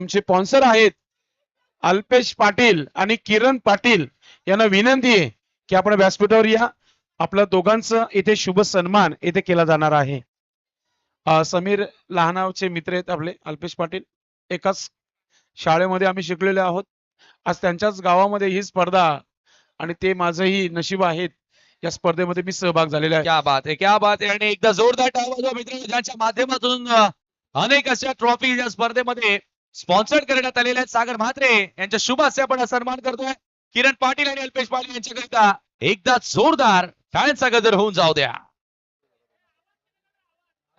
आमचे स्पॉन्सर आहेत अल्पेश पाटील आणि किरण पाटील यांना विनंती आहे की आपण व्यासपीठावर या. आपल्या दोघांचं इथे शुभ सन्मान इथे केला जाणार आहे. समीर लहानावचे मित्र आहेत आपले अल्पेश पाटील, एकाच शाळेमध्ये आम्ही शिकलेले आहोत. आज त्यांच्याच गावामध्ये ही स्पर्धा आणि ते माझंही नशीब आहेत या स्पर्धेमध्ये मी सहभाग झालेला आहे. क्या बात आहे, क्या बात आहे. आणि एकदा जोरदार टाळ्या वाजवा मित्रांनो, ज्यांच्या माध्यमातून अनेक अशा ट्रॉफी या स्पर्धेमध्ये स्पॉन्सर्ड करण्यात आलेल्या आहेत. सागर म्हात्रे यांच्या शुभ हस्ते आपण सन्मान करतोय. किरण पाटील आणि अल्पेश पाटील यांच्याकरिता एकदा जोरदार टाळ्यांचा गजर होऊन जाऊ द्या.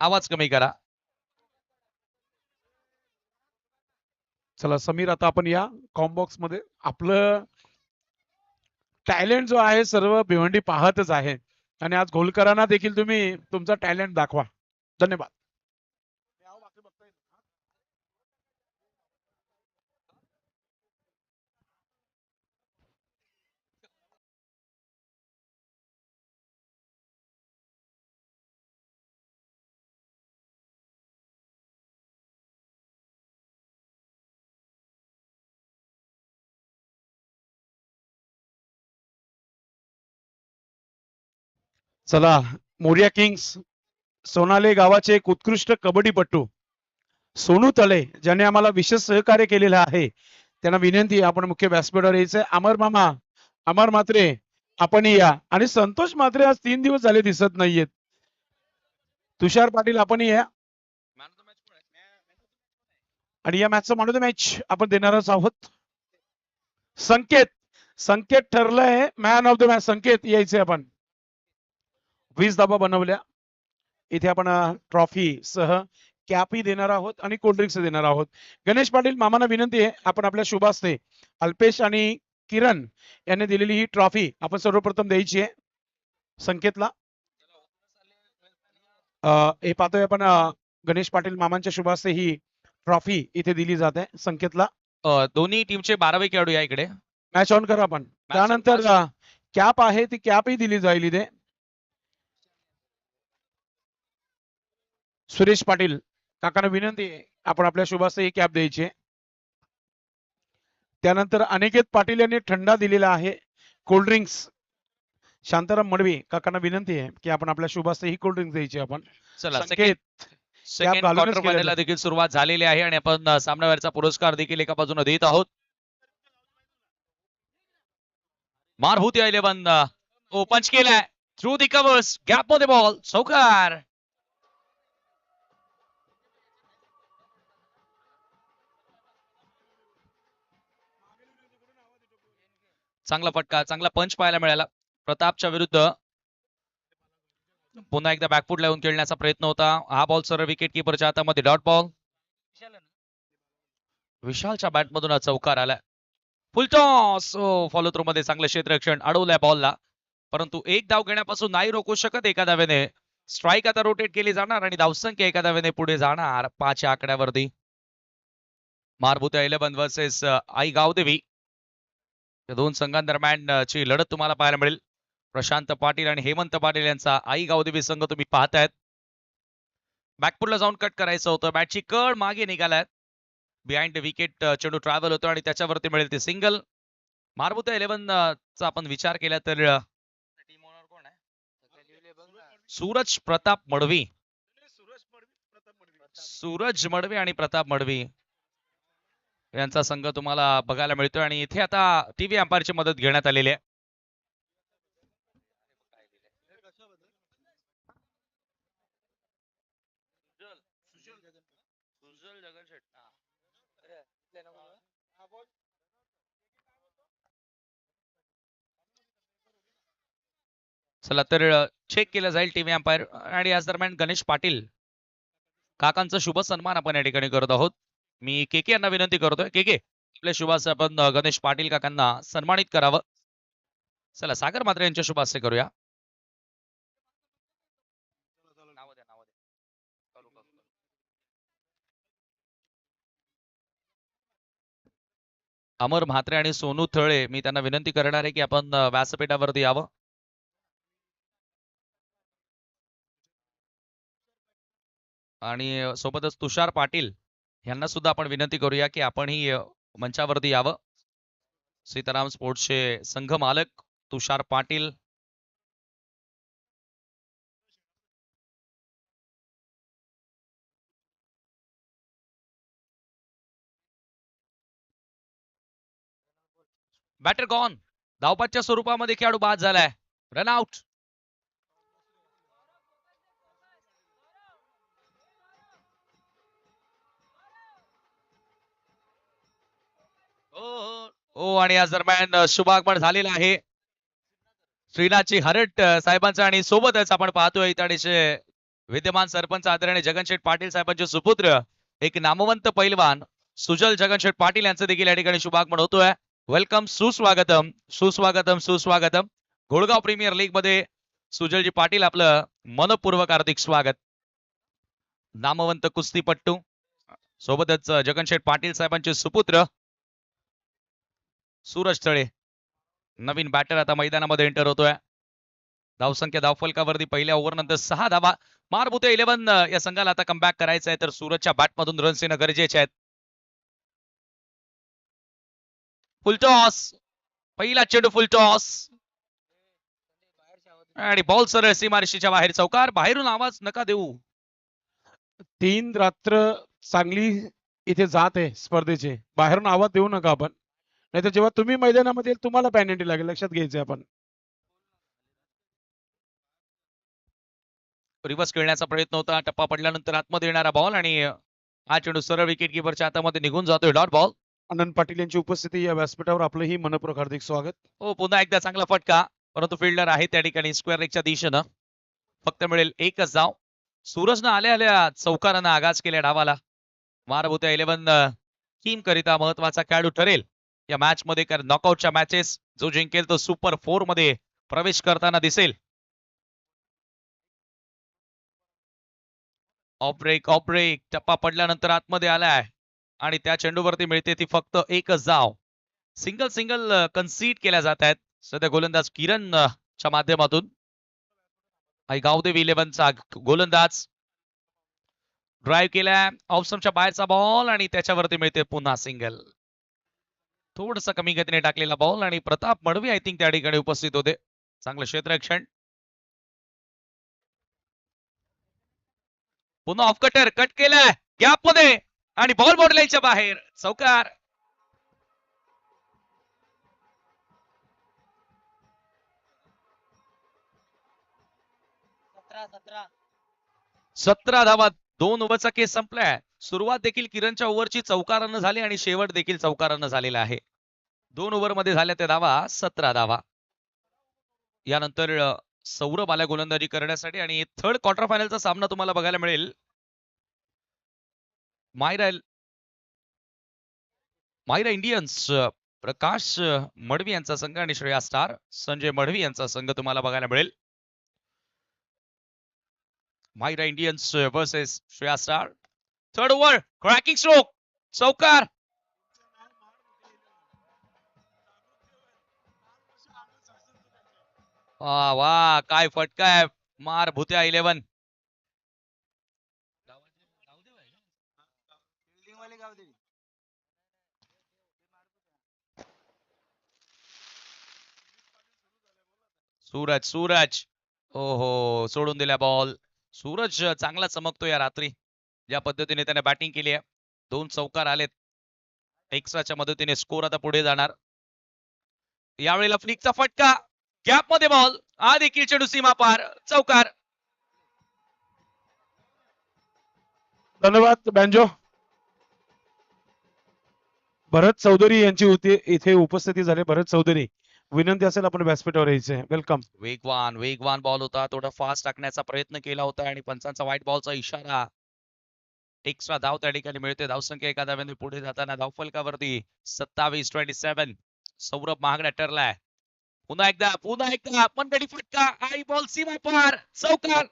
आवाज कमी करा. चला समीर, आता आपण या कॉम्बॉक्स मध्ये आपलं टॅलेंट जो आहे सर्व भिवंडी पाहतच आहे आणि आज घोलकरांना देखील तुम्ही तुमचा टॅलेंट दाखवा. धन्यवाद. चला, मोरिया किंग्स सोनाले गावाचे एक उत्कृष्ट कबड्डीपटू सोनू तळे ज्याने आम्हाला विशेष सहकार्य केलेलं आहे, त्यांना विनंती आपण मुख्य व्यासपीठावर यायचंय. अमर मामा, अमर म्हात्रे आपण या. आणि संतोष म्हात्रे आज 3 दिवस झाले दिसत नाहीयेत. तुषार पाटील आपण या. आणि या मॅचचं मॅन ऑफ द मॅच आपण देणारच आहोत. संकेत, संकेत ठरलंय मॅन ऑफ द मॅच. संकेत यायचे. आपण 20 धाबा बनवल्या. इथे आपण ट्रॉफी सह कॅपही देणार आहोत आणि कोल्ड्रिंक्स देणार आहोत. गणेश पाटील मामांना विनंती आहे आपण आपल्या शुभ हस्ते अल्पेश आणि किरण यांनी दिलेली ही ट्रॉफी आपण सर्वप्रथम द्यायची आहे संकेतला. हे पाहतोय आपण गणेश पाटील मामांच्या शुभ हस्ते ही ट्रॉफी इथे दिली जाते संकेतला. दोन्ही टीमचे 12वे खेळाडू या इकडे. मॅच ऑन करा आपण. त्यानंतर कॅप आहे ती कॅपही दिली जाईल इथे. सुरेश पाटील काकांना विनंती आहे आपण आपल्या शुभ हस्ते ही कॅप द्यायची. त्यानंतर अनिकेत पाटील यांनी थंडा दिलेला आहे कोल्ड्रिंक्स. शांताराम मडवी काकांना विनंती आहे की आपण आपल्या शुभ हस्ते ही कोल्ड्रिंक्स द्यायची. आपण चला, संकेत सेकंड क्वार्टर फायनलला देखील सुरुवात झालेली आहे आणि आपण सामनावीरचा पुरस्कार देखील एका बाजूने देत आहोत. मारभूती 11 पंच केलाय थ्रू दी कव्हर्स, गॅप मध्ये बॉल, चौकार. चांगला फटका, चांगला पंच पाहायला मिळाला प्रतापच्या विरुद्ध. पुन्हा एकदा बॅकफूट लावून खेळण्याचा प्रयत्न होता. हा बॉल सरळ विकेट किपरच्या हातामध्ये डॉट बॉल. विशालच्या बॅटमधून हा चौकार आलाय. फुल टॉस, फॉलो थ्रो मध्ये चांगलं क्षेत्ररक्षण, अडवलंय बॉलला, परंतु एक धाव घेण्यापासून नाही रोखू शकत. एका धावेने स्ट्राईक आता रोटेट केली जाणार आणि धावसंख्या एका धावेने पुढे जाणार 5 आकड्यावरती. मारभूत 11 वर्सेस आई गावदेवी या दोन संघांदरम्यान ची लढत तुम्हाला पाहायला मिळेल. प्रशांत पाटील आणि हेमंत पाटील यांचा आई गावदेवी संघ तुम्ही पाहतायत. बॅकफुटला जाऊन कट करायचं होतं, बॅटची कड मागे निघालाय. बिहाइंड विकेट चेंडू ट्रॅव्हल होतो आणि त्याच्यावरती मिळेल ते सिंगल. मारभूत 11 चा आपण विचार केला तर सूरज प्रताप मडवी, सूरज मडवी आणि प्रताप मडवी यांचा संघ तुम्हाला बघायला मिळतोय. आणि इथे आता टीव्ही अंपायरची मदत घेण्यात आलेली आहे. चला तर चेक केलं जाईल टीव्ही अंपायर. आणि याच दरम्यान गणेश पाटील काकांचा शुभ सन्मान आपण या ठिकाणी करत आहोत. मी केके यांना विनंती करतोय, केके आपल्या शुभास आपण गणेश पाटील काकांना सन्मानित करावं. चला सागर म्हात्रे यांच्या शुभ हस्ते करूया. अमर म्हात्रे आणि सोनू थळे, मी त्यांना विनंती करणार आहे की आपण व्यासपीठावरती यावं. आणि सोबतच तुषार पाटील यांना सुद्धा आपण विनंती करूया की आपणही मंचावरती यावं. सीताराम स्पोर्ट्सचे संघ मालक तुषार पाटील, बॅटर गॉन. धावपाच्या स्वरूपामध्ये खेळाडू बाद झालाय. Run out. हो आणि या दरम्यान शुभागमन झालेला आहे श्रीनाथजी हरट साहेबांचा आणि सोबतच आपण पाहतोय इताडीचे विद्यमान सरपंच आदरणीय जगनशेठ पाटील साहेबांचे सुपुत्र एक नामवंत पैलवान सुजल जगनशेठ पाटील यांचं देखील या ठिकाणी शुभागमन होतोय. वेलकम, सुस्वागतम सुस्वागतम सुस्वागतम. घोडगाव प्रीमियर लीग मध्ये सुजलजी पाटील आपलं मनपूर्वक हार्दिक स्वागत. नामवंत कुस्तीपट्टू सोबतच जगनशेठ पाटील साहेबांचे सुपुत्र सूरज तळे नवीन बॅटर आता मैदानामध्ये एंटर होतोय. धावसंख्या धावफलकावरती पहिल्या ओव्हर नंतर 6 धावा. मारबुते 11 या संघाला आता कमबॅक करायचं आहे तर सूरजच्या बॅटमधून रन्स येणं गरजेचे आहेत. फुलटॉस, पहिला चेंडू फुलटॉस आणि बॉल सरळ सीमारेषेच्या बाहेर. चौकार. बाहेरून आवाज नका देऊ. 3 रात्र चांगली इथे जात आहे स्पर्धेचे. बाहेरून आवाज देऊ नका आपण, नाहीतर जेव्हा तुम्ही मैदानामध्ये येईल तुम्हाला पॅनल्टी लागेल. लक्षात घ्यायचंय आपण. रिव्हर्स खेळण्याचा प्रयत्न होता. टप्पा पडल्यानंतर आतमध्ये येणारा बॉल आणि हा चेंडू सरळ विकेट किपरच्या हातामध्ये निघून जातोय. Dot ball. आनंद पाटील यांची उपस्थिती या व्यासपीठावर आपलंही मनपूर्वक हार्दिक स्वागत. हो, पुन्हा एकदा चांगला फटका, परंतु फिल्डर आहे त्या ठिकाणी स्क्वेअर लेगच्या दिशेनं. फक्त मिळेल एकच धाव. सूरजनं आल्या आल्या चौकारानं आगाज केल्या डावाला. मारबुत्या 11 टीम करिता महत्वाचा खेळाडू ठरेल या मॅच मध्ये, कारण नॉकआउटच्या मॅचेस जो जिंकेल तो सुपर 4 मध्ये प्रवेश करताना दिसेल. ऑफ ब्रेक टप्पा पडल्यानंतर आतमध्ये आलाय आणि त्या चेंडूवरती मिळते ती फक्त एकच धाव. सिंगल सिंगल कन्सीड केल्या जात आहेत सध्या गोलंदाज किरण च्या माध्यमातून. गावदेवी 11चा गोलंदाज ड्राईव्ह केलाय ऑफस्टंपच्या बाहेरचा बॉल आणि त्याच्यावरती मिळते पुन्हा सिंगल. थोडस कमी गतीने टाकलेला बॉल आणि प्रताप मडवी आय थिंक त्या ठिकाणी उपस्थित होते. चांगलं क्षेत्ररक्षण. पुन्हा ऑफ कटर कट केलाय गॅप मध्ये आणि बॉल बोर्ड बाहेर. चौकार. 17 धावा. 2 ओव्हरचा केस संपलाय. सुरुवात देखील किरणच्या ओव्हरची चौकारानं झाली आणि शेवट देखील चौकारानं झालेला आहे. 2 ओव्हर मध्ये झाल्या त्या धावा 17 धावा. यानंतर सौरभ आल्या गोलंदाजी करण्यासाठी आणि थर्ड क्वार्टर फायनलचा सामना तुम्हाला बघायला मिळेल. मायरा इंडियन्स प्रकाश मडवी यांचा संघ आणि श्रेया स्टार संजय मडवी यांचा संघ तुम्हाला बघायला मिळेल. Myra Indians versus Shreya star. Third over cracking stroke. चौकार. वा वा, काय फटका आहे. मार भुत्या 11. सूरज हो सोडून दिला बॉल. सूरज चांगला चमकतो या रात्री. ज्या पद्धतीने त्याने बॅटिंग केली आहे. 2 चौकार आलेत. एक्स्ट्राच्या मदतीने स्कोर आता पुढे जाणार. यावेळेला फ्लिकचा फटका. गॅप मध्ये बॉल. हा देखील चेंडू सीमा पार. चौकार. धन्यवाद बँजो. भरत चौधरी यांची इथे उपस्थिती झाली. भरत चौधरी, विनंती असेल आपण व्यासपीठावर यायचे. वेलकम. वेगवान बॉल होता. थोडा फास्ट टाकण्याचा प्रयत्न केला होता आणि पंचांचा व्हाईट बॉलचा इशारा. एक्स्ट्रा धाव त्या ठिकाणी मिळते. धावसंख्या एका धाव्याने पुढे जाताना धावफलकावरती 27-27. सौरभ महागडा ठरलाय. पुन्हा एकदा मनगडी फटका. आई बॉल सीमा पार. चौकार.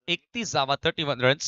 एकतीस धावा, 31 रन्स.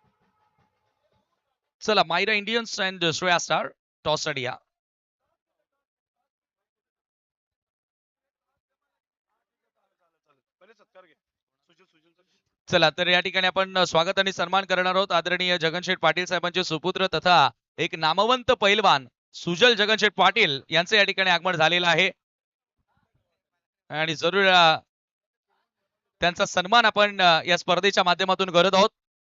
चला Myra Indians and Shreya star toss साठी या. चला तर या ठिकाणी आपण स्वागत आणि सन्मान करणार आहोत आदरणीय जगनशेठ पाटील साहेबांचे सुपुत्र तथा एक नामवंत पैलवान सुजल जगनशेठ पाटील यांचे या ठिकाणी आगमन झालेलं आहे आणि जरूर त्यांचा सन्मान आपण या स्पर्धेच्या माध्यमातून करत आहोत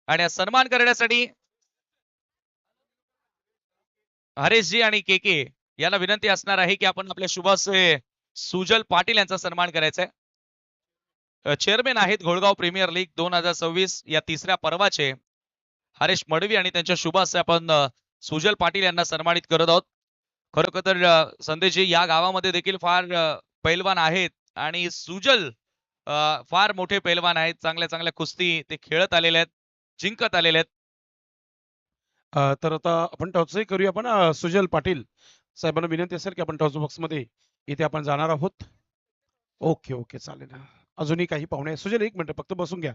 आणि या सन्मान करण्यासाठी हरेशजी आणि के के यांना विनंती असणार आहे की आपण आपल्या शुभाशय सुजल पाटील यांचा सन्मान करायचा आहे. चेअरमॅन आहेत घोळगाव प्रीमियर लीग 2026 या तिसऱ्या पर्वाचे हरेश मडवी आणि त्यांच्या शुभाशय आपण सुजल पाटील यांना सन्मानित करत आहोत. खरोखर तर संदेशजी या गावामध्ये देखील फार पैलवान आहेत आणि सुजल फार मोठे पैलवान आहेत. चांगल्या चांगल्या कुस्ती ते खेळत आलेले आहेत, जिंकत आलेले आहेत. तर आता आपण टॉसही करूया. आपण सुजल पाटील साहेबांना विनंती असेल की आपण टॉस बॉक्स मध्ये इथे आपण जाणार आहोत. ओके ओके चालेल. अजूनही काही पाहुणे आहे. सुजल एक मिनिट फक्त बसून घ्या.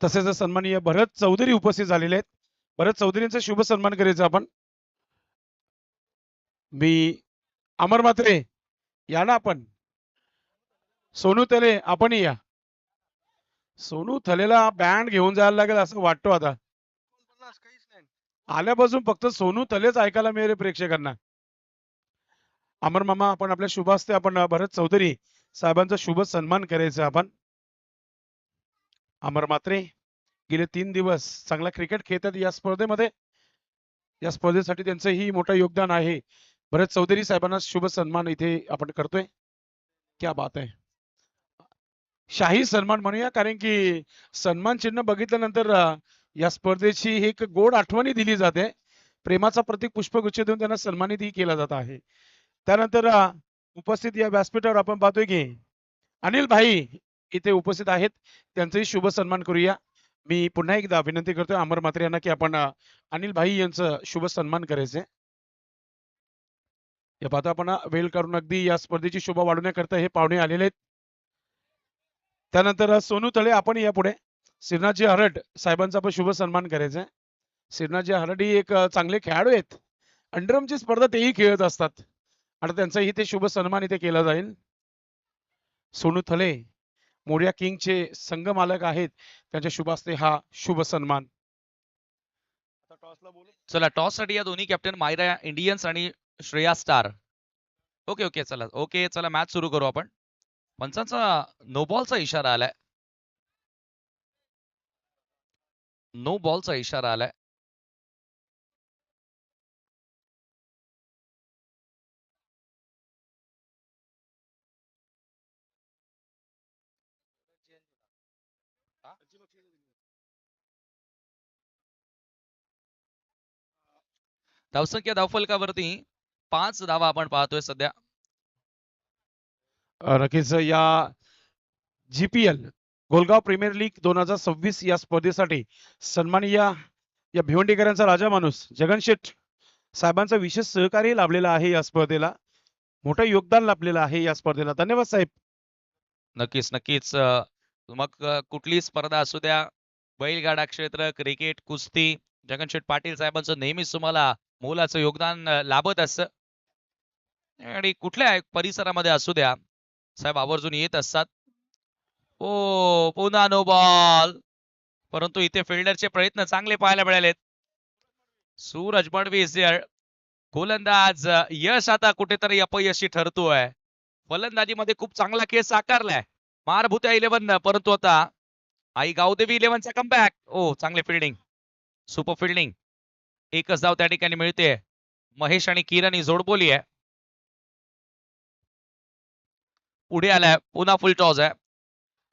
तसेच सन्माननीय भरत चौधरी उपस्थित झालेले आहेत. भरत चौधरींचा शुभ सन्मान करायचा आपण. मी अमर म्हात्रे या ना आपण. सोनू तले आपणही या. सोनू थलेला बँड घेऊन जायला लागेल असं वाटतो आता. आल्यापासून फक्त सोनू तलेच ऐकायला मिळेल प्रेक्षकांना. अमर मामा आपण आपल्या शुभ हस्ते आपण भरत चौधरी साहेबांचा शुभ सन्मान करायचा आपण. अमर म्हात्रे गेले 3 दिवस चांगला क्रिकेट खेळतात या स्पर्धेमध्ये. या स्पर्धेसाठी त्यांचंही मोठं योगदान आहे. भरत चौधरी साहेबांना शुभ सन्मान इथे आपण करतोय. क्या बात आहे. शाही सन्मान म्हणूया कारण की सन्मान चिन्ह बघितल्यानंतर या स्पर्धेची एक गोड आठवणी दिली जाते. प्रेमाचा प्रतीक पुष्पगुच्छ देऊन त्यांना सन्मानितही केला जात आहे. त्यानंतर उपस्थित या व्यासपीठावर आपण पाहतोय की अनिल भाई इथे उपस्थित आहेत. त्यांचाही शुभ सन्मान करूया. मी पुन्हा एकदा विनंती करतोय अमर म्हात्रे यांना की आपण अनिल भाई यांचं शुभ सन्मान करायचे. या पाहता आपण वेळ करून अगदी या स्पर्धेची शोभा वाढवण्याकरता हे पाहुणे आलेले आहेत. त्यानंतर सोनू तळे आपण या पुढे श्रीनाथजी हरड साहेबांचा पण शुभ सन्मान करायचा आहे. श्रीनाथजी हरड ही एक चांगले खेळाडू आहेत. अंडरमची स्पर्धा तेही खेळत असतात आणि त्यांचाही ते शुभ सन्मान इथे केला जाईल. सोनू थले मोर्या किंगचे संघ मालक आहेत. त्यांच्या शुभ हस्ते हा शुभ सन्मान. चला टॉस साठी या दोन्ही कॅप्टन मायरा इंडियन्स आणि श्रेया स्टार. ओके ओके चला ओके चला मॅच सुरू करू आपण. पंचांचा नो बॉलचा इशारा आलाय. नो बॉलचा इशारा आलाय. धावसंख्या धावफलकावरती 5 धावा आपण पाहतोय सध्या. नक्कीच या GPL गोलगाव प्रीमियर लीग 2026 या स्पर्धेसाठी सन्माननीय या भिवंडीकरांचा राजा माणूस जगनशेठ साहेबांचा विशेष सहकार्य लाभलेला आहे. या स्पर्धेला मोठं योगदान लाभलेलं आहे या स्पर्धेला. धन्यवाद साहेब. नक्कीच नक्कीच मग कुठली स्पर्धा असू द्या, बैलगाडा क्षेत्र, क्रिकेट, कुस्ती, जगनशेठ पाटील साहेबांचं नेहमीच तुम्हाला मोलाचं योगदान लाभत असतं आणि कुठल्या परिसरामध्ये असू द्या साहेब आवर्जून येत असतात. ओ पुन्हा नो बॉल, परंतु इथे फिल्डरचे प्रयत्न चांगले पाहायला मिळालेत. सूरज मडवी गोलंदाज यश आता कुठेतरी अपयशी ठरतोय. फलंदाजीमध्ये खूप चांगला खेळ साकारलाय मारभूत्या 11 परंतु आता आई गावदेवी 11चा कमबॅक. ओ चांगले फिल्डिंग, सुपर फिल्डिंग. एकच धाव त्या ठिकाणी मिळते. महेश आणि किरण ही जोडबोली आहे. पुढे आलाय पुन्हा फुल टॉस आहे.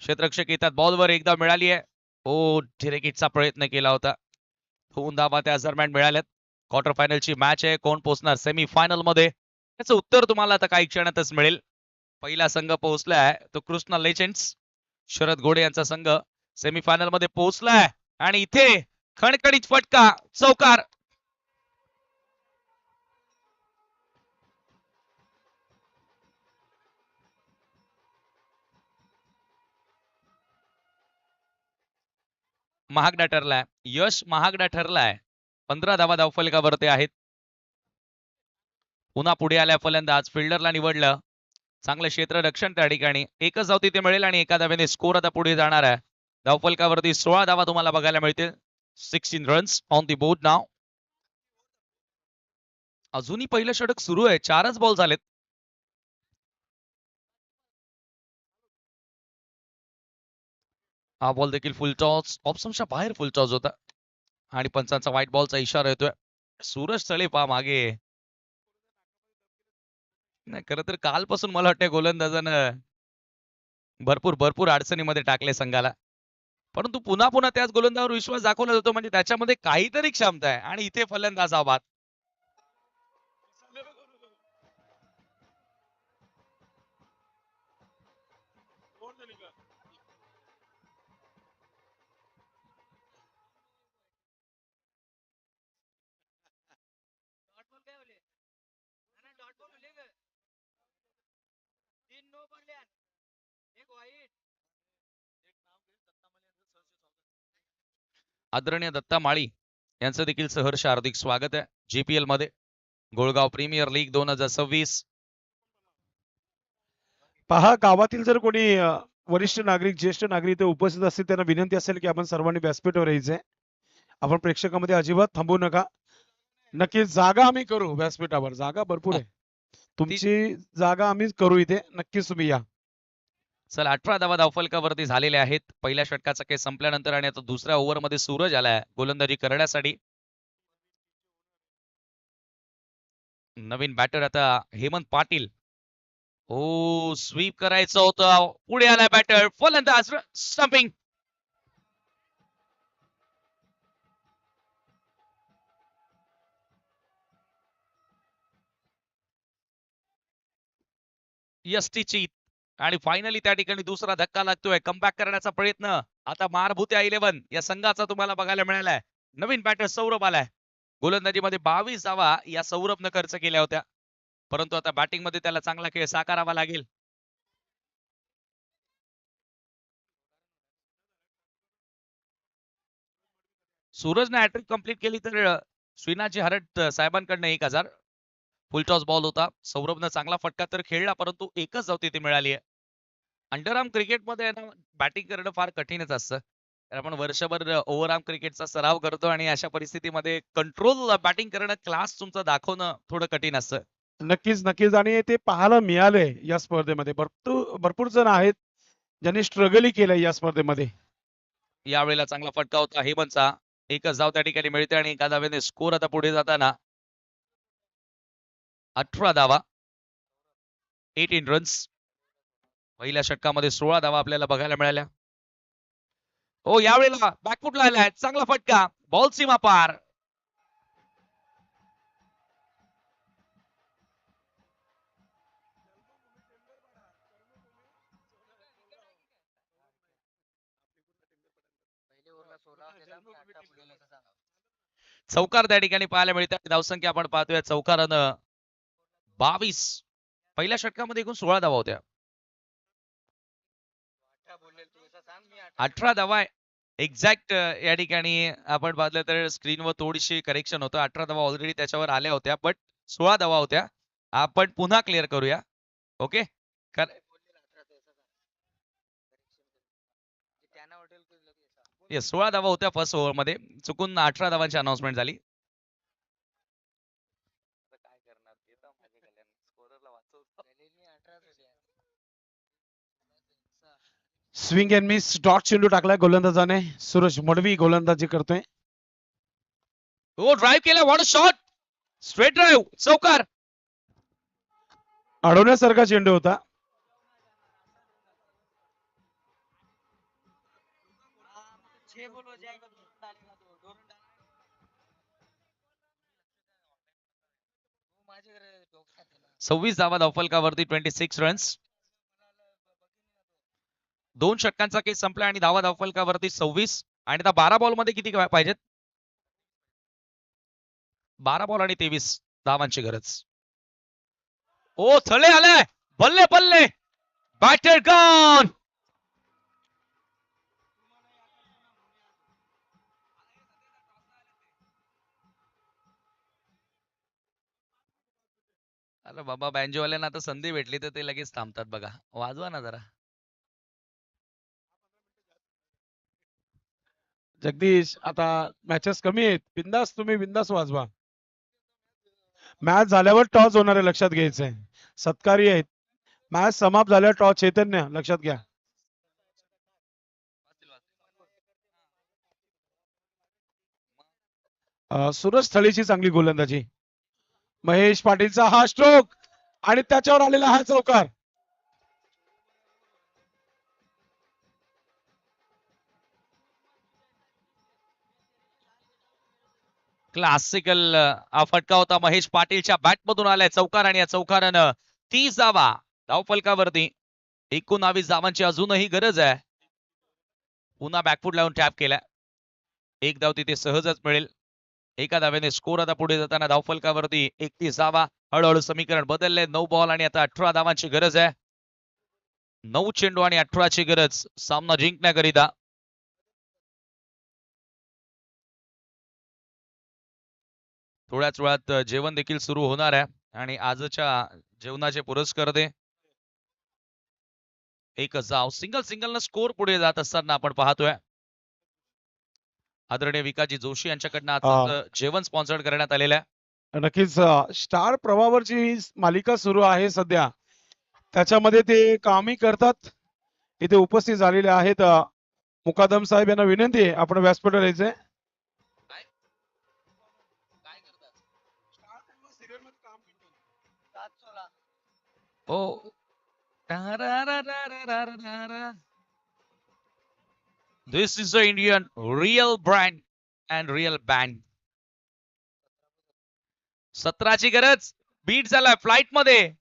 क्षेत्ररक्षक येतात बॉलवर एकदा मिळाली आहे. ओ डिरेकिटचा प्रयत्न केला होता. दोन धावा त्या दरम्यान मिळाल्यात. क्वार्टर फायनलची मॅच आहे. कोण पोहोचणार सेमी फायनल मध्ये याचं उत्तर तुम्हाला आता काही क्षणातच मिळेल. पहिला संघ पोहोचलाय तो कृष्णा लेजेंड्स शरद घोडे यांचा संघ सेमी फायनल मध्ये पोहोचलाय आणि इथे खणखणीत फटका चौकार. महागडा ठरलाय. यश महागडा ठरलाय. 15 धावा धावफलकावरती आहेत. पुन्हा पुढे आल्या फलंदाज, फिल्डरला निवडलं. चांगलं क्षेत्ररक्षण त्या ठिकाणी. एकच धाव तिथे मिळेल आणि एका धावेने स्कोर आता पुढे जाणार आहे. धावफलकावरती 16 धावा तुम्हाला बघायला मिळतील. 16 रन्स ऑन दी बोर्ड नाव. अजूनही पहिलं षटक सुरू आहे. 4च बॉल झालेत. हा बॉल देखील फुल टॉस, ऑप्शनच्या बाहेर फुल टॉस होता आणि पंचांचा व्हाईट बॉलचा इशारा येतोय. सूरज तळे पहा मागे. नाही, खरं तर कालपासून मला वाटतं गोलंदाजानं भरपूर भरपूर अडचणीमध्ये टाकले संघाला. परंतु पुन्हा पुन्हा त्याच गोलंदाजावर विश्वास दाखवला जातो, म्हणजे त्याच्यामध्ये काहीतरी क्षमता आहे. आणि इथे फलंदाज बाद. आदरणीय दत्ता माळी यांचं देखील सहर्ष हार्दिक स्वागत आहे JPL मध्ये. गोळगाव प्रीमियर लीग 2026. पहा, गावातील जर कोणी वरिष्ठ नागरिक, ज्येष्ठ नागरिक इथे उपस्थित असतील, त्यांना विनंती असेल की आपण सर्वांनी व्यासपीठावर यायचंय. आपण प्रेक्षकांमध्ये अजिबात थांबू नका. नक्की जागा आम्ही करू व्यासपीठावर, जागा भरपूर आहे. तुमची जागा आम्ही करू इथे, नक्कीच तुम्ही या. चला, 18 धावा धावफलकावरती झालेल्या आहेत. पहिल्या षटकाचा खेळ संपल्यानंतर आणि आता दुसऱ्या ओव्हरमध्ये सूरज आलाय गोलंदाजी करण्यासाठी. नवीन बॅटर आता हेमंत पाटील. ओ, स्वीप करायचं होतं. पुढे आलाय बॅटर, फलंदाज स्टंपिंग. यष्टीची. आणि फायनली त्या ठिकाणी दुसरा धक्का लागतोय. कमबॅक करण्याचा प्रयत्न आता मारभूत्या 11 या संघाचा तुम्हाला बघायला मिळालाय. नवीन बॅटर सौरभ आलाय. गोलंदाजीमध्ये 22 धावा या सौरभनं खर्च केल्या होत्या, परंतु आता बॅटिंग मध्ये त्याला चांगला खेळ साकारावा लागेल. सूरजने हॅट्रिक कंप्लीट केली तर श्रीनाथजी हरट साहेबांकडनं 1000. फुलटॉस बॉल होता. सौरभनं चांगला फटका तर खेळला, परंतु एकच धाव तिथे मिळाली आहे. अंडरआर्म क्रिकेटमध्ये बॅटिंग करणं फार कठीणच असतं. आपण वर्षभर ओव्हरआर्म क्रिकेटचा सराव करतो आणि अशा परिस्थितीमध्ये कंट्रोल बॅटिंग करणं, क्लास तुमचं दाखवणं थोडं कठीण असतं. नक्कीच नक्कीच, आणि ते पाहायला मिळालंय या स्पर्धेमध्ये. भरपूर भरपूर जण आहेत ज्यांनी स्ट्रगलही केलंय या स्पर्धेमध्ये. यावेळेला चांगला फटका होता हेमंतचा. एकच धाव त्या ठिकाणी मिळते आणि एका धावेने स्कोर आता पुढे जाताना 18 धावा, 18 रन्स. पहिल्या षटकामध्ये 16 धावा आपल्याला बघायला मिळाल्या. हो, यावेळेला बॅकफुटला आलाय. चांगला फटका, बॉल सीमा पार. चौकार त्या ठिकाणी पाहायला मिळते. धावसंख्या आपण पाहतोय चौकारानं 22. पहिल्या षटकामध्ये एकूण 16 धावा होत्या. 18 धावा एक्झॅक्ट या ठिकाणी आपण पाहिलं तर स्क्रीनवर थोडीशी करेक्शन होतं. 18 धावा ऑलरेडी त्याच्यावर आल्या होत्या, बट 16 धावा होत्या. आपण पुन्हा क्लिअर करूया. ओके, 16 धावा होत्या फर्स्ट ओव्हर मध्ये. चुकून 18 धावांची अनाउन्समेंट झाली. स्विंग अँड मिस, डॉट चेंडू टाकलाय गोलंदाजाने. सूरज मडवी गोलंदाजी करतोय. हो, ड्राईव्ह केला. What a shot, straight drive, चौकार. अडवण्यासारखा चेंडू होता. सव्वीस धावा धावफलकावरती, 26 रन्स. 2 षटकांचा केस संपला आणि धावा धावफलकावरती 26. आणि आता 12 बॉल मध्ये किती पाहिजेत? 12 बॉल आणि 23 धावांची गरज. ओ, थळे आलाय. बल्ले बल्ले, बॅटर गॉन. अरे बाबा बँजोवाल्यांना आता संधी भेटली तर ते लगेच थांबतात बघा. वाजवा ना जरा. जगदीश आता मॅचेस कमी आहेत, बिंदास तुम्ही बिंदास वाजवा. मॅच झाल्यावर टॉस होणार आहे, लक्षात घ्यायचंय. सत्कारी आहेत. मॅच समाप्त झाल्यावर टॉस, चैतन्य लक्षात घ्या. सूरज थळीची चांगली गोलंदाजी. महेश पाटीलचा हा स्ट्रोक आणि त्याच्यावर आलेला हा चौकार. क्लासिकल हा फटका होता महेश पाटीलच्या बॅट मधून आलाय चौकार आणि या चौकारानं 30 धावा धावफलकावरती. 19 धावांची अजूनही गरज आहे. पुन्हा बॅकफूट लावून टॅप केला. एक धाव तिथे सहजच मिळेल. एका धाव्याने स्कोर आता पुढे जाताना धावफलकावरती 31 धावा. हळूहळू समीकरण बदलले. 9 बॉल आणि आता 18 धावांची गरज आहे. 9 चेंडू आणि 18ची गरज सामना जिंकण्याकरिता. थोड्याच वेळात जेवण देखील सुरू होणार आहे आणि आजच्या जेवणाचे पुरस्कार दे. एक जाव सिंगल न स्कोर पुढे जात असताना आपण पाहतोय. आदरणीय विकाजी जोशी यांच्याकडनं आजचं जेवण स्पॉन्सर्ड करण्यात आलेलं आहे. नक्कीच स्टार प्रवाहावरची मालिका सुरू आहे सध्या, त्याच्यामध्ये ते कामही करतात. इथे उपस्थित झालेले आहेत. मुकादम साहेब यांना विनंती आहे आपण व्यासपीठावर यायचंय. Oh this is the Indian real brand and real band. 17ची गरज बीट झालाय फ्लाइट मध्ये.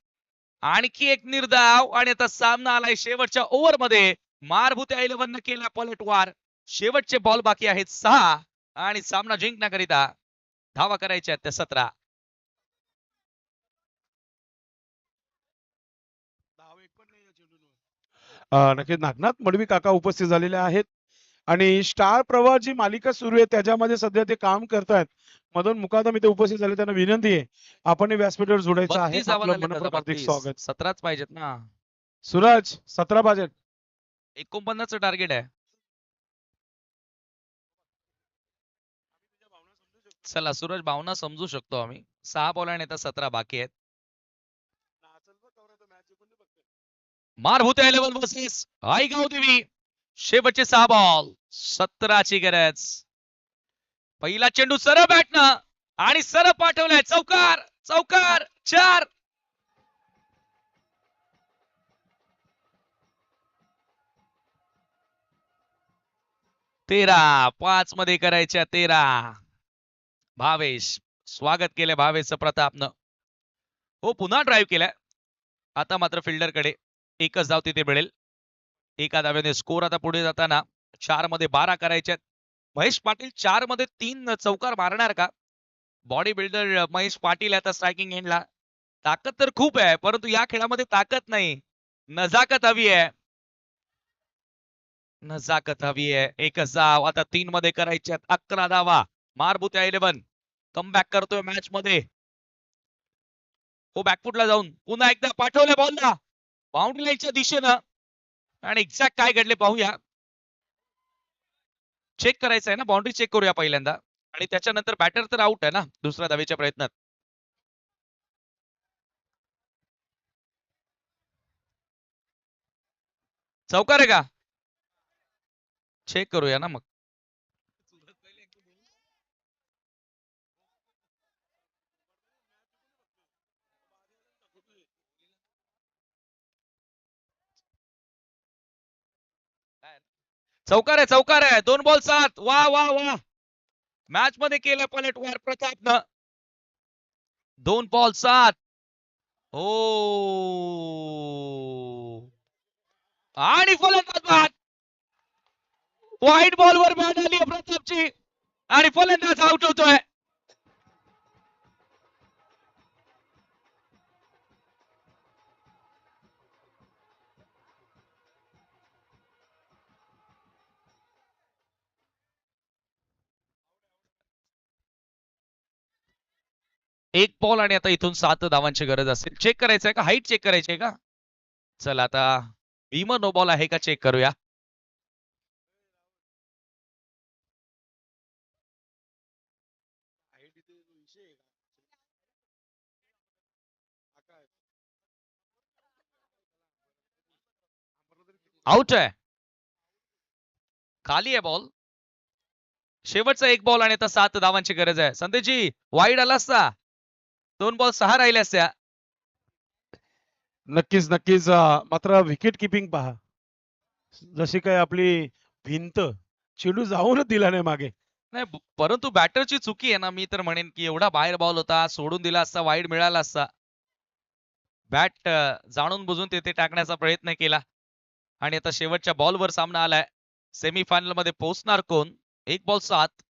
आणखी एक निर्धाव आणि आता सामना आलाय शेवटच्या ओव्हर मध्ये. मारभूत्या 11 न केला पलटवार. शेवटचे बॉल बाकी आहेत 6 आणि सामना जिंकण्याकरिता धावा करायच्या त्या 17. नक्कीच नागनाथ मडवी काका उपस्थित झालेले आहेत आणि स्टार प्रवाह जी मालिका सुरू आहे त्याच्यामध्ये सध्या ते काम करतायत. मदन मुकादम इथे उपस्थित झाले, त्यांना विनंती आहे आपण व्यासपीठावर जोडायचं आहे. 32 धावा आपलं झाल्या मनपूर्वक हार्दिक 32. स्वागत. 17च पाहिजेत ना. सूरज 17 पाहिजे. 49चं टार्गेट आहे. चला सूरज भावना समजू शकतो आम्ही. 6 बॉल आणि आता 17 बाकी आहेत. मारभूत्या 11 वर्सेस आईगाव देवी. शेवटचे 6 बॉल 17ची गरज. पहिला चेंडू सरळ बॅटनं आणि सरळ पाठवलाय. चौकार चौकार 4. तेरा 5 मध्ये करायच्या 13. भावेश स्वागत केलं भावेशचं प्रतापनं. हो पुन्हा ड्राईव्ह केलाय. आता मात्र फिल्डरकडे एकच धाव तिथे मिळेल. एका धाव्याने स्कोर आता पुढे जाताना 4 मध्ये 12 करायच्यात. महेश पाटील 4 मध्ये 3 चौकार मारणार का? बॉडी बिल्डर महेश पाटील आता स्ट्रायकिंग एंडला. ताकद तर खूप आहे परंतु या खेळामध्ये ताकद नाही, नजाकत हवी आहे. नजाकत हवी आहे. एकच धाव आता 3 मध्ये करायच्यात 11 धावा. मारभूत्या 11 कमबॅक करतोय मॅच मध्ये. हो बॅकफुटला जाऊन पुन्हा एकदा पाठवल्या बॉलला बाउंड्री लाईनच्या दिशेनं आणि एक्झॅक्ट काय घडले पाहूया. चेक करायचं आहे ना, बाउंड्री चेक करूया पहिल्यांदा आणि त्याच्यानंतर बॅटर तर आउट आहे ना दुसऱ्या धावेच्या प्रयत्नात. चौकार आहे का? चेक करूया ना मग. चौकार आहे 2 बॉल 7. वा वा वा मॅच मध्ये केलं पलटवार प्रतापनं. 2 बॉल 7. हो आणि फलंदाज बाद. व्हाईट बॉलवर बॅट आली प्रतापची आणि फलंदाज आउट होतोय. एक बॉल आणि आता इथून 7 धावांची गरज असेल. चेक करायचं आहे का? हाईट चेक करायची आहे का? चला आता भीम नो बॉल आहे का चेक करूया. आउट आहे. खाली आहे बॉल. शेवटचा एक बॉल आणि आता 7 धावांची गरज आहे. संदेशजी वाईड आला असता 2 बॉल 6 राहिले असत्या. नक्कीच नक्कीच मात्र विकेट किपिंग पहा, जशी काय आपली भिंत, चेंडू जाऊनच दिला नाही मागे. नाही परंतु बॅटरची चुकी आहे ना. मी तर म्हणेन की एवढा बाहेर बॉल होता, सोडून दिला असता, वाईड मिळाला असता. बॅट जाणून बुजून तेथे टाकण्याचा प्रयत्न केला आणि आता शेवटच्या बॉलवर सामना आलाय. सेमीफायनल मध्ये पोहोचणार कोण? 1 बॉल 7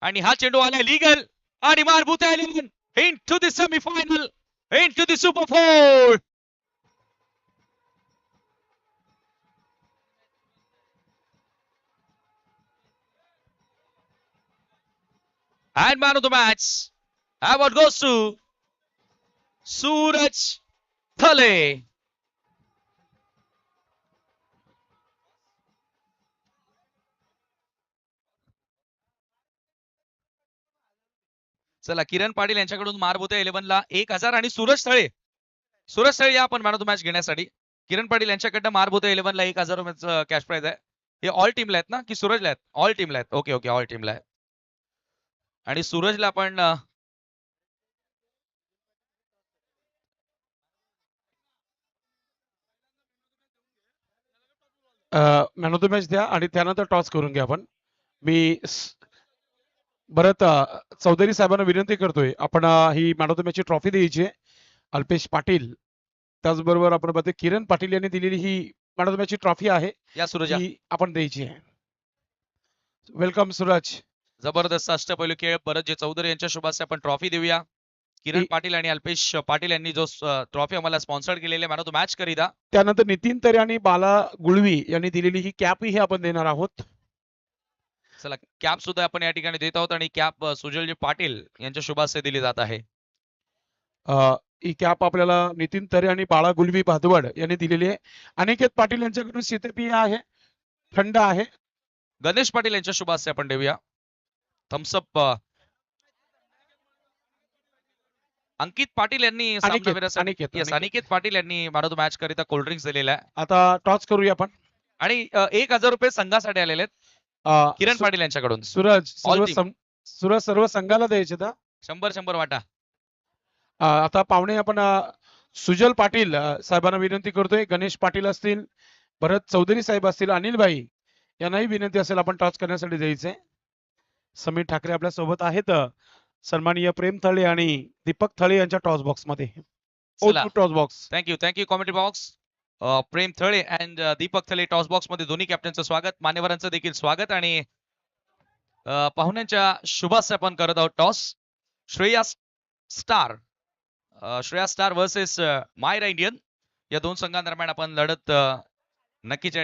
आणि हा चेंडू आलाय लीगल आणि मारभूत आहे into the semifinal, into the super 4. And man of the match, award goes to Suraj थले. चला किरण पाटील यांच्याकडून मारभूते 11 ला 1000 आणि सूरज थळे या आपण मॅन ऑफ द मॅच घेण्यासाठी. किरण पाटील यांच्याकडनं मारभूते 11 ला 1000 रुपयाचं कॅश प्राइज आहे. हे ऑल टीमला आहेत ना की सूरजला आहेत? ऑल टीमला आहेत. ओके ओके ऑल टीमला आहेत. आणि सूरजला आपण मॅन ऑफ द मॅच द्या आणि त्यानंतर टॉस करून घ्या आपण. मी परत चौधरी साहेबांना विनंती करतोय, आपण he man of the मॅचची trophy द्यायची आहे. अल्पेश पाटील, त्याचबरोबर आपण बघतोय किरण पाटील यांनी दिलेली he man of the मॅचची trophy आहे, या सूरज ती आपण द्यायची आहे. वेलकम सूरज. जबरदस्त अष्टपैलू खेळ भरतजी चौधरी यांच्या शुभास्ते आपण ट्रॉफी देऊया. किरण पाटील आणि अल्पेश पाटील यांनी जो ट्रॉफी आम्हाला स्पॉन्सर केलेली आहे मॅन ऑफ द मॅच करिता. त्यानंतर नितीन तरे आणि बाला गुळवी यांनी दिलेली ही कॅप ही आपण देणार आहोत. चला कॅप सुद्धा आपण या ठिकाणी देत आहोत आणि कॅप सुजलजी पाटील यांच्या शुभास्ते दिली जात आहे. ही कॅप आपल्याला नितीन तरे आणि बाळा गुलवी भादवड यांनी दिलेली आहे. अनिकेत पाटील यांच्याकडून शीतपेय आहे, थंड आहे. गणेश पाटील यांच्या शुभास्ते आपण देऊया. थम्सअप. अंकित पाटील यांनी अनिकेत पाटील यांनी मॅन ऑफ द मॅच करिता कोल्ड्रिंक्स दिलेला आहे. आता टॉस करूया आपण. आणि 1000 रुपये संघासाठी आलेले आहेत किरण पाटील यांच्याकडून. सूरज All सूरज सर्व संघाला द्यायचे का? 100 वाटा. आता पाहुणे आपण सुजल पाटील साहेबांना विनंती करतोय. गणेश पाटील असतील, भरत चौधरी साहेब असतील, अनिल भाई यांनाही विनंती असेल आपण टॉस करण्यासाठी द्यायचे. समीर ठाकरे आपल्या सोबत आहेत, सन्माननीय प्रेम थळे आणि दीपक थळे यांच्या टॉस बॉक्स मध्ये. Toss box. Thank you commentary box. Prem Thale and Deepak Thale toss box मध्ये दोन्ही कॅप्टनचं स्वागत, मान्यवरांचं देखील स्वागत आणि पाहुण्यांच्या शुभास्ते आपण करत आहोत toss. Shreya star versus Myra Indian या दोन संघांदरम्यान आपण लढत नक्कीच